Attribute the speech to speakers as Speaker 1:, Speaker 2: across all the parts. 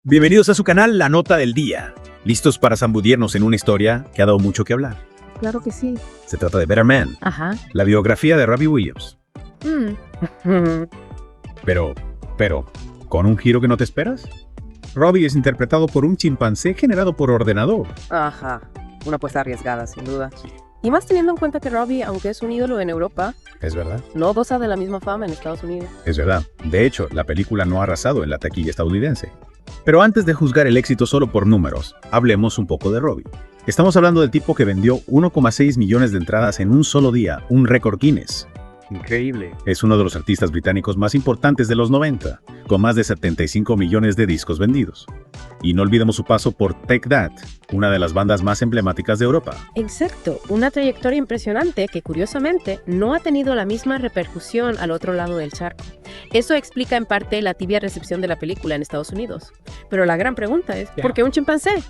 Speaker 1: Bienvenidos a su canal La Nota del Día. ¿Listos para zambudirnos en una historia que ha dado mucho que hablar?
Speaker 2: Claro que sí.
Speaker 1: Se trata de Better Man,
Speaker 2: Ajá.
Speaker 1: la biografía de Robbie Williams. Pero, ¿con un giro que no te esperas? Robbie es interpretado por un chimpancé generado por ordenador.
Speaker 2: Ajá. Una apuesta arriesgada, sin duda. Y más teniendo en cuenta que Robbie, aunque es un ídolo en Europa,
Speaker 1: Es verdad,
Speaker 2: no goza de la misma fama en Estados Unidos.
Speaker 1: es verdad. De hecho, la película no ha arrasado en la taquilla estadounidense. Pero antes de juzgar el éxito solo por números, hablemos un poco de Robbie. Estamos hablando del tipo que vendió 1,6 millones de entradas en un solo día, un récord Guinness.
Speaker 3: Increíble.
Speaker 1: Es uno de los artistas británicos más importantes de los 90, con más de 75 millones de discos vendidos. Y no olvidemos su paso por Take That, una de las bandas más emblemáticas de Europa.
Speaker 2: Exacto. Una trayectoria impresionante que, curiosamente, no ha tenido la misma repercusión al otro lado del charco. Eso explica en parte la tibia recepción de la película en Estados Unidos. Pero la gran pregunta es, ¿por qué un chimpancé?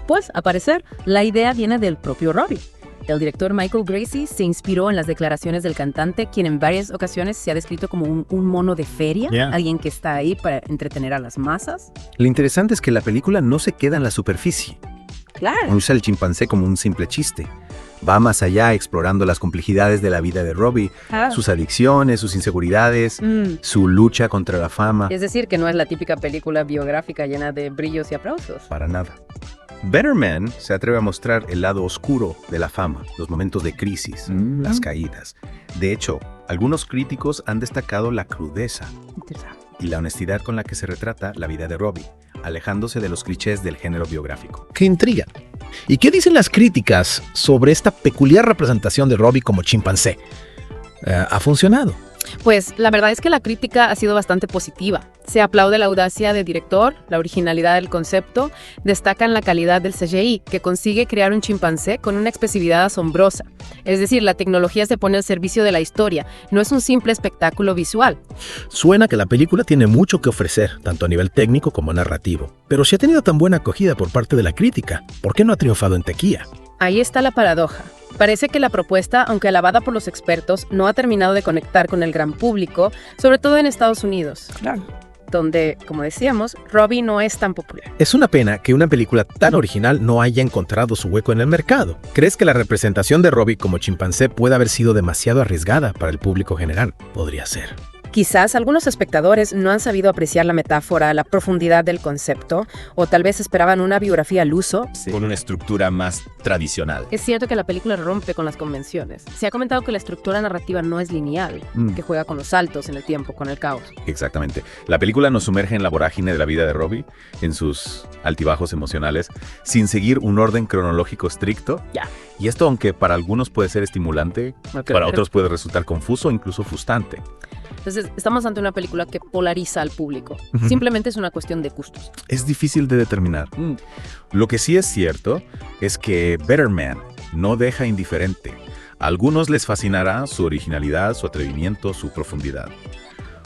Speaker 4: Pues, a parecer, la idea viene del propio Robbie. El director Michael Gracey se inspiró en las declaraciones del cantante, quien en varias ocasiones se ha descrito como un mono de feria, alguien que está ahí para entretener a las masas.
Speaker 5: Lo interesante es que la película no se queda en la superficie.
Speaker 2: Claro.
Speaker 5: No usa el chimpancé como un simple chiste. Va más allá explorando las complejidades de la vida de Robbie, sus adicciones, sus inseguridades, su lucha contra la fama.
Speaker 2: Es decir, que no es la típica película biográfica llena de brillos y aplausos.
Speaker 5: Para nada. Better Man se atreve a mostrar el lado oscuro de la fama, los momentos de crisis, las caídas. De hecho, algunos críticos han destacado la crudeza y la honestidad con la que se retrata la vida de Robbie, alejándose de los clichés del género biográfico.
Speaker 3: ¡Qué intriga! ¿Y qué dicen las críticas sobre esta peculiar representación de Robbie como chimpancé? ¿Ha funcionado?
Speaker 2: Pues la verdad es que la crítica ha sido bastante positiva. Se aplaude la audacia del director, la originalidad del concepto, destacan la calidad del CGI, que consigue crear un chimpancé con una expresividad asombrosa. Es decir, la tecnología se pone al servicio de la historia, no es un simple espectáculo visual.
Speaker 3: Suena que la película tiene mucho que ofrecer, tanto a nivel técnico como narrativo. Pero si ha tenido tan buena acogida por parte de la crítica, ¿por qué no ha triunfado en taquilla?
Speaker 2: Ahí está la paradoja. Parece que la propuesta, aunque alabada por los expertos, no ha terminado de conectar con el gran público, sobre todo en Estados Unidos.
Speaker 3: Claro.
Speaker 2: Donde, como decíamos, Robbie no es tan popular.
Speaker 3: Es una pena que una película tan original no haya encontrado su hueco en el mercado. ¿Crees que la representación de Robbie como chimpancé puede haber sido demasiado arriesgada para el público general? Podría ser.
Speaker 2: Quizás algunos espectadores no han sabido apreciar la metáfora, la profundidad del concepto, o tal vez esperaban una biografía al uso.
Speaker 6: Con una estructura más tradicional.
Speaker 2: Es cierto que la película rompe con las convenciones. Se ha comentado que la estructura narrativa no es lineal, que juega con los saltos en el tiempo, con el caos.
Speaker 1: Exactamente. La película nos sumerge en la vorágine de la vida de Robbie, en sus altibajos emocionales, sin seguir un orden cronológico estricto. Y esto, aunque para algunos puede ser estimulante, para otros puede resultar confuso o incluso frustrante.
Speaker 2: Entonces, estamos ante una película que polariza al público. Simplemente es una cuestión de gustos.
Speaker 1: Es difícil de determinar. Lo que sí es cierto es que Better Man no deja indiferente. A algunos les fascinará su originalidad, su atrevimiento, su profundidad.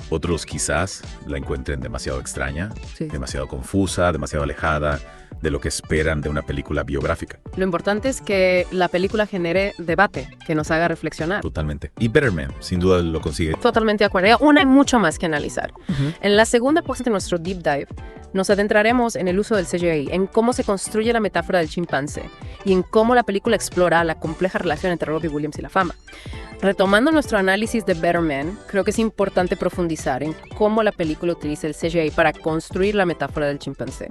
Speaker 1: Otros quizás la encuentren demasiado extraña, demasiado confusa, demasiado alejada de lo que esperan de una película biográfica.
Speaker 2: Lo importante es que la película genere debate, que nos haga reflexionar.
Speaker 1: Totalmente. Y Better Man, sin duda lo consigue.
Speaker 2: Totalmente de acuerdo. Hay mucho más que analizar. En la segunda parte de nuestro Deep Dive, nos adentraremos en el uso del CGI, en cómo se construye la metáfora del chimpancé y en cómo la película explora la compleja relación entre Robbie Williams y la fama. Retomando nuestro análisis de Better Man, creo que es importante profundizar en cómo la película utiliza el CGI para construir la metáfora del chimpancé.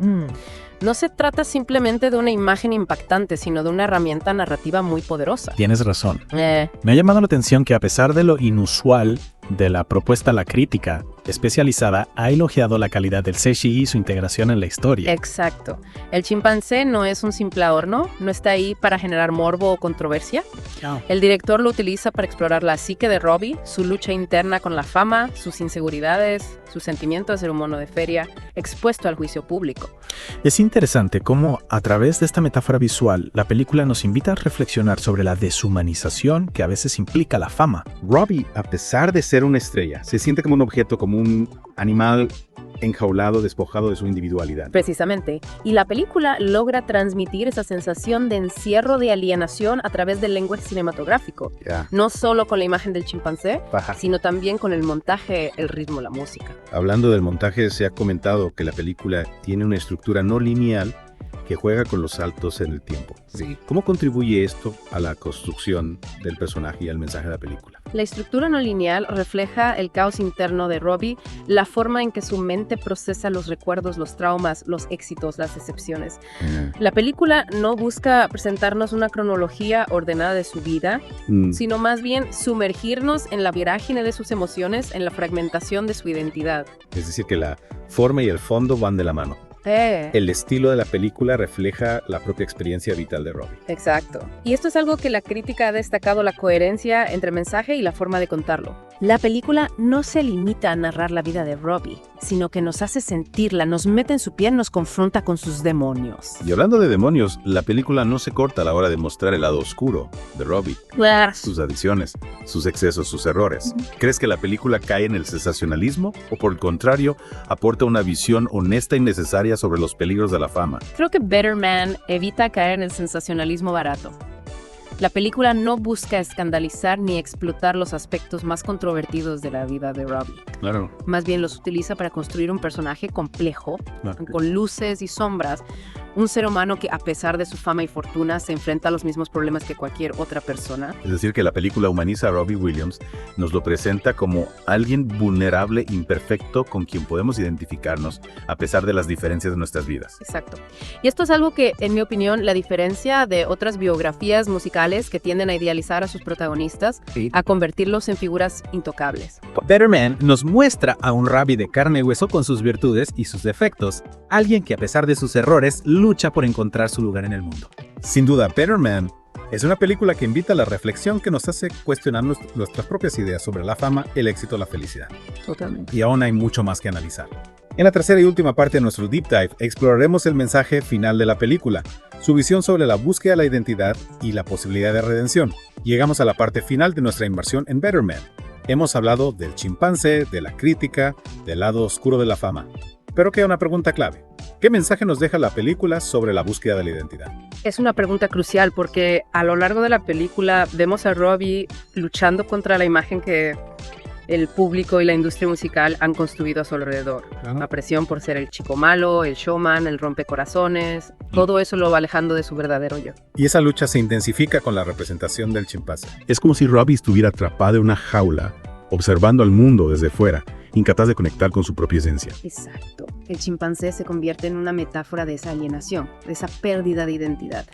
Speaker 2: No se trata simplemente de una imagen impactante, sino de una herramienta narrativa muy poderosa.
Speaker 7: Tienes razón. Me ha llamado la atención que a pesar de lo inusual de la propuesta, la crítica especializada ha elogiado la calidad del CGI y su integración en la historia.
Speaker 2: Exacto. El chimpancé no es un simple adorno, no está ahí para generar morbo o controversia. El director lo utiliza para explorar la psique de Robbie, su lucha interna con la fama, sus inseguridades, su sentimiento de ser un mono de feria, expuesto al juicio público.
Speaker 7: Es interesante cómo, a través de esta metáfora visual, la película nos invita a reflexionar sobre la deshumanización que a veces implica la fama.
Speaker 1: Robbie, a pesar de ser una estrella, se siente como un objeto, como un animal
Speaker 5: enjaulado, despojado de su individualidad.
Speaker 2: Precisamente. Y la película logra transmitir esa sensación de encierro, de alienación a través del lenguaje cinematográfico. No solo con la imagen del chimpancé, sino también con el montaje, el ritmo, la música.
Speaker 5: Hablando del montaje, se ha comentado que la película tiene una estructura no lineal que juega con los saltos en el tiempo.
Speaker 1: Sí.
Speaker 5: ¿Cómo contribuye esto a la construcción del personaje y al mensaje de la película?
Speaker 2: La estructura no lineal refleja el caos interno de Robbie, la forma en que su mente procesa los recuerdos, los traumas, los éxitos, las decepciones. La película no busca presentarnos una cronología ordenada de su vida, sino más bien sumergirnos en la vorágine de sus emociones, en la fragmentación de su identidad.
Speaker 5: Es decir, que la forma y el fondo van de la mano. El estilo de la película refleja la propia experiencia vital de Robbie.
Speaker 2: Exacto. Y esto es algo que la crítica ha destacado, la coherencia entre mensaje y la forma de contarlo. La película no se limita a narrar la vida de Robbie, sino que nos hace sentirla, nos mete en su piel, nos confronta con sus demonios.
Speaker 1: Y hablando de demonios, la película no se corta a la hora de mostrar el lado oscuro de Robbie. Sus adicciones, sus excesos, sus errores. ¿Crees que la película cae en el sensacionalismo o por el contrario aporta una visión honesta y necesaria sobre los peligros de la fama?
Speaker 2: Creo que Better Man evita caer en el sensacionalismo barato. La película no busca escandalizar ni explotar los aspectos más controvertidos de la vida de Robbie.
Speaker 1: Claro.
Speaker 2: Más bien los utiliza para construir un personaje complejo, con luces y sombras, un ser humano que a pesar de su fama y fortuna se enfrenta a los mismos problemas que cualquier otra persona.
Speaker 1: Es decir, que la película humaniza a Robbie Williams, nos lo presenta como alguien vulnerable, imperfecto, con quien podemos identificarnos a pesar de las diferencias de nuestras vidas.
Speaker 2: Exacto. Y esto es algo que, en mi opinión, la diferencia de otras biografías musicales que tienden a idealizar a sus protagonistas, a convertirlos en figuras intocables.
Speaker 3: Better Man nos muestra a un Robbie de carne y hueso con sus virtudes y sus defectos, alguien que a pesar de sus errores lucha por encontrar su lugar en el mundo.
Speaker 5: Sin duda, Better Man es una película que invita a la reflexión, que nos hace cuestionar nuestras propias ideas sobre la fama, el éxito, la felicidad.
Speaker 2: Totalmente.
Speaker 5: Y aún hay mucho más que analizar. En la tercera y última parte de nuestro Deep Dive, exploraremos el mensaje final de la película, su visión sobre la búsqueda de la identidad y la posibilidad de redención. Llegamos a la parte final de nuestra inmersión en Better Man. Hemos hablado del chimpancé, de la crítica, del lado oscuro de la fama. Pero queda una pregunta clave. ¿Qué mensaje nos deja la película sobre la búsqueda de la identidad?
Speaker 2: Es una pregunta crucial porque a lo largo de la película vemos a Robbie luchando contra la imagen que el público y la industria musical han construido a su alrededor. La presión por ser el chico malo, el showman, el rompecorazones, todo eso lo va alejando de su verdadero yo.
Speaker 5: Y esa lucha se intensifica con la representación del chimpancé.
Speaker 1: Es como si Robbie estuviera atrapado en una jaula, observando al mundo desde fuera, incapaz de conectar con su propia esencia.
Speaker 2: Exacto. El chimpancé se convierte en una metáfora de esa alienación, de esa pérdida de identidad.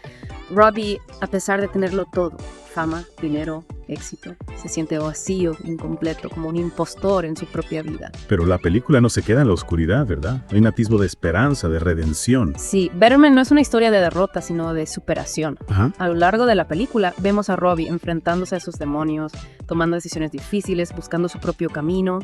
Speaker 2: Robbie, a pesar de tenerlo todo, fama, dinero, éxito, se siente vacío, incompleto, como un impostor en su propia vida.
Speaker 1: Pero la película no se queda en la oscuridad, ¿verdad? Hay un atisbo de esperanza, de redención.
Speaker 2: Sí, Better Man no es una historia de derrota, sino de superación. A lo largo de la película vemos a Robbie enfrentándose a sus demonios, tomando decisiones difíciles, buscando su propio camino.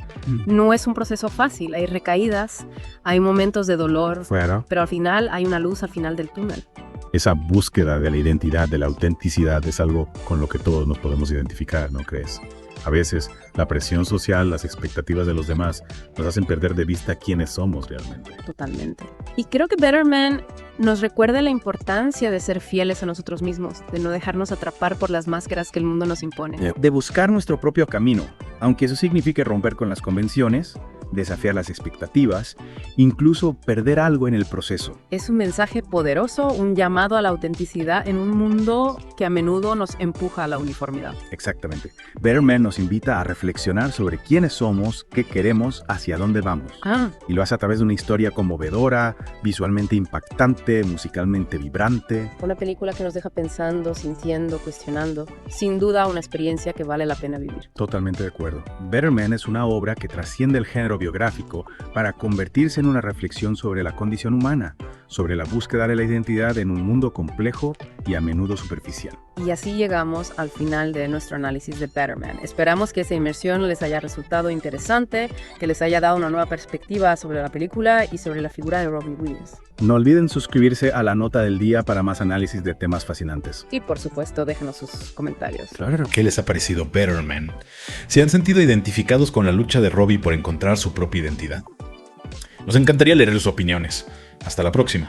Speaker 2: No es un proceso fácil, hay recaídas, hay momentos de dolor, pero al final hay una luz al final del túnel.
Speaker 1: Esa búsqueda de la identidad, de la autenticidad, es algo con lo que todos nos podemos identificar, ¿no crees? A veces, la presión social, las expectativas de los demás, nos hacen perder de vista quiénes somos realmente.
Speaker 2: Totalmente. Y creo que Better Man nos recuerda la importancia de ser fieles a nosotros mismos, de no dejarnos atrapar por las máscaras que el mundo nos impone.
Speaker 8: De buscar nuestro propio camino, aunque eso signifique romper con las convenciones, desafiar las expectativas, incluso perder algo en el proceso.
Speaker 2: Es un mensaje poderoso, un llamado a la autenticidad en un mundo que a menudo nos empuja a la uniformidad.
Speaker 8: Exactamente. Better Man nos invita a reflexionar sobre quiénes somos, qué queremos, hacia dónde vamos. Y lo hace a través de una historia conmovedora, visualmente impactante, musicalmente vibrante.
Speaker 2: Una película que nos deja pensando, sintiendo, cuestionando. Sin duda una experiencia que vale la pena vivir.
Speaker 5: Totalmente de acuerdo. Better Man es una obra que trasciende el género biográfico para convertirse en una reflexión sobre la condición humana, sobre la búsqueda de la identidad en un mundo complejo y a menudo superficial.
Speaker 2: Y así llegamos al final de nuestro análisis de Better Man. Esperamos que esta inmersión les haya resultado interesante, que les haya dado una nueva perspectiva sobre la película y sobre la figura de Robbie Williams.
Speaker 5: No olviden suscribirse a la nota del día para más análisis de temas fascinantes.
Speaker 2: Y por supuesto, déjenos sus comentarios.
Speaker 9: Claro. ¿Qué les ha parecido Better Man? ¿Se han sentido identificados con la lucha de Robbie por encontrar su propia identidad? Nos encantaría leer sus opiniones. Hasta la próxima.